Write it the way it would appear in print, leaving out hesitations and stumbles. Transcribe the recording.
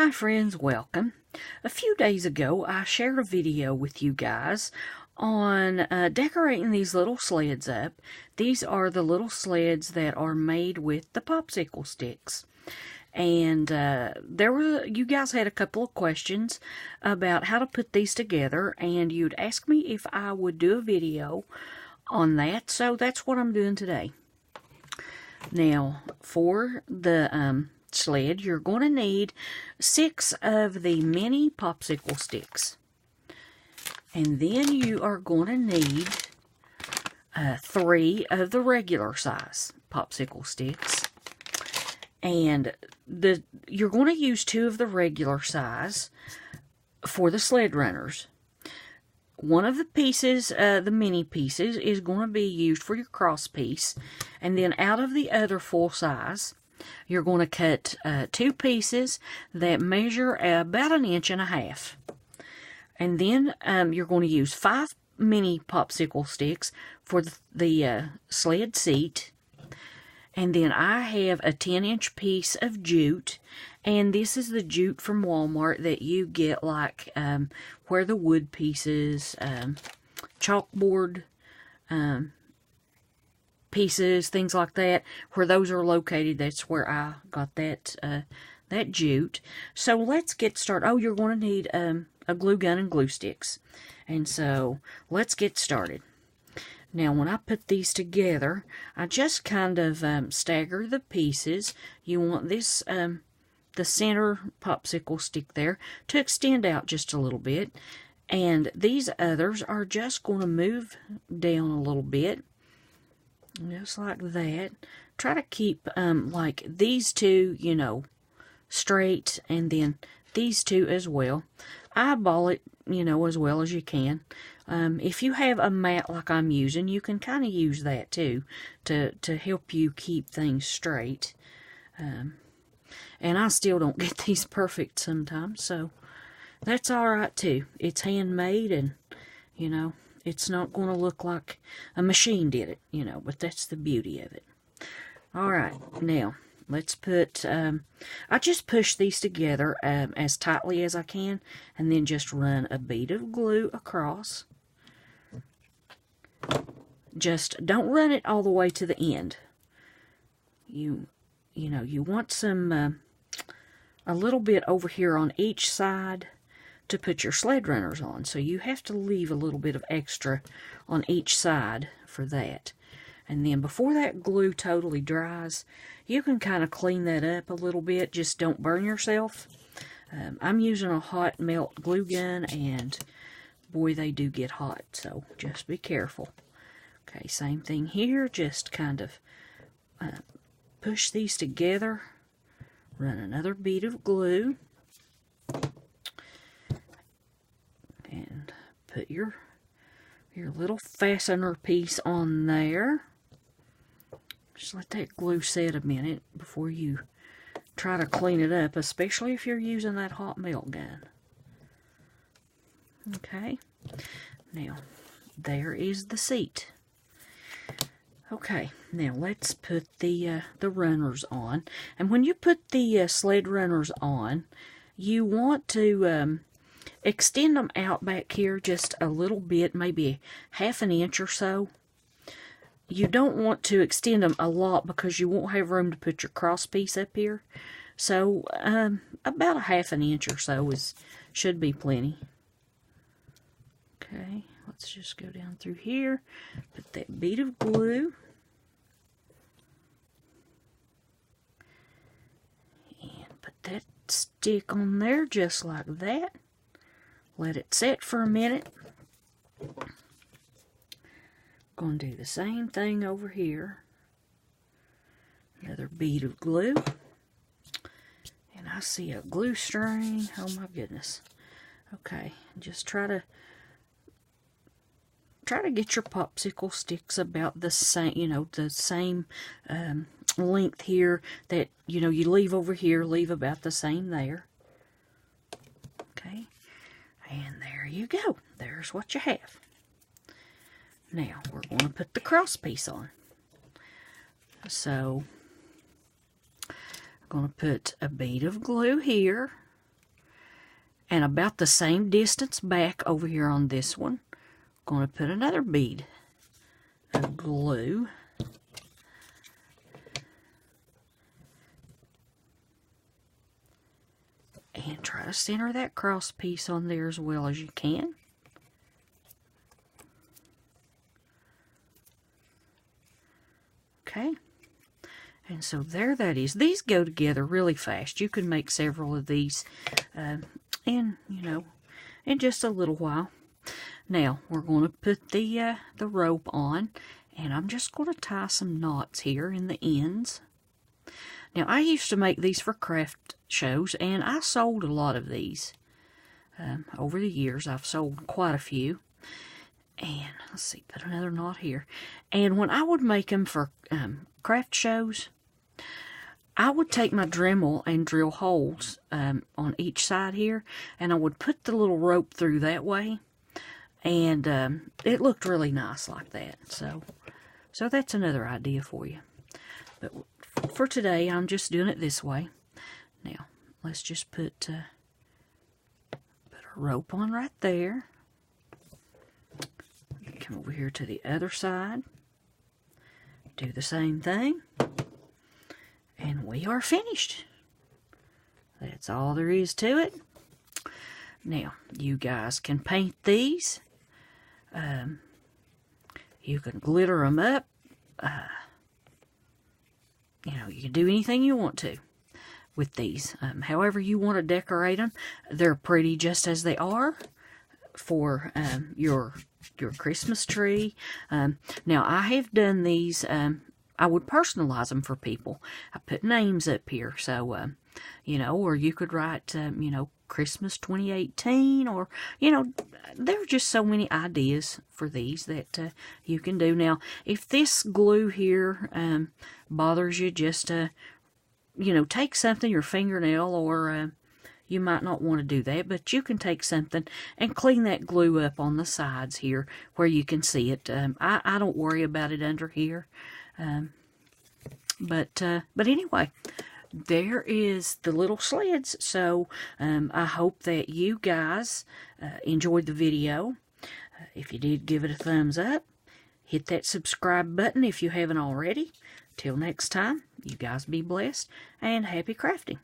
Hi friends, welcome. A few days ago I shared a video with you guys on decorating these little sleds up. These are the little sleds that are made with the popsicle sticks. And you guys had a couple of questions about how to put these together, and you'd ask me if I would do a video on that, so that's what I'm doing today. Now, for the sled, you're going to need 6 of the mini popsicle sticks. And then you are going to need 3 of the regular size popsicle sticks. And you're going to use 2 of the regular size for the sled runners. One of the pieces, the mini pieces, is going to be used for your cross piece. And then out of the other full size, you're going to cut 2 pieces that measure about 1.5 inches. And then you're going to use 5 mini popsicle sticks for the sled seat. And then I have a 10-inch piece of jute. And this is the jute from Walmart that you get like where the wood pieces, chalkboard pieces, things like that, where those are located. That's where I got that jute. So let's get started. Oh, you're going to need a glue gun and glue sticks. And so let's get started. Now, when I put these together, I just kind of stagger the pieces. You want this, the center popsicle stick there, to extend out just a little bit. And these others are just going to move down a little bit. Just like that. Try to keep, like, these 2, straight, and then these 2 as well. Eyeball it, as well as you can. If you have a mat like I'm using, you can kind of use that too to help you keep things straight. And I still don't get these perfect sometimes, so that's alright too. It's handmade, and, it's not going to look like a machine did it, but that's the beauty of it. Alright, now, let's put, I just push these together as tightly as I can, and then just run a bead of glue across. Just don't run it all the way to the end. You want some, a little bit over here on each side to put your sled runners on. So you have to leave a little bit of extra on each side for that. And then before that glue totally dries, you can kind of clean that up a little bit. Just don't burn yourself. I'm using a hot melt glue gun, and boy, they do get hot, so just be careful. Okay, same thing here. Just kind of push these together. Run another bead of glue. And put your little fastener piece on there. Just let that glue set a minute before you try to clean it up, especially if you're using that hot melt gun. Okay, now there is the seat. Okay, now let's put the runners on. And when you put the sled runners on, you want to extend them out back here just a little bit, maybe 1/2 inch or so. You don't want to extend them a lot because you won't have room to put your cross piece up here. So about 1/2 inch or so should be plenty. Okay, let's just go down through here, put that bead of glue, and put that stick on there just like that. Let it set for a minute. Going to do the same thing over here. Another bead of glue. And I see a glue string. Oh my goodness. Okay, just try to get your popsicle sticks about the same, the same length here that, you leave over here, leave about the same there. Okay, and there you go. There's what you have. Now, we're going to put the cross piece on. So, I'm going to put a bead of glue here. And about the same distance back over here on this one, I'm going to put another bead of glue. And try to center that cross piece on there as well as you can. Okay. And so there that is. These go together really fast. You can make several of these in just a little while. Now, we're going to put the rope on, and I'm just going to tie some knots here in the ends. Now, I used to make these for craft shows, and I sold a lot of these. Over the years, I've sold quite a few. And, let's see, put another knot here. And when I would make them for craft shows, I would take my Dremel and drill holes on each side here, and I would put the little rope through that way, and it looked really nice like that. So that's another idea for you. But for today, I'm just doing it this way. Now, let's just put a rope on right there. Come over here to the other side. Do the same thing. And we are finished. That's all there is to it. Now, you guys can paint these. You can glitter them up. You can do anything you want to with these. However you want to decorate them, they're pretty just as they are for your Christmas tree. Now, I have done these. I would personalize them for people. I put names up here, so or you could write, Christmas 2018, or there are just so many ideas for these that you can do. Now, if this glue here bothers you, just take something, your fingernail, or you might not want to do that, but you can take something and clean that glue up on the sides here where you can see it. I don't worry about it under here. But anyway, there is the little sleds. So I hope that you guys enjoyed the video. If you did, give it a thumbs up. Hit that subscribe button if you haven't already. Till next time, you guys be blessed and happy crafting.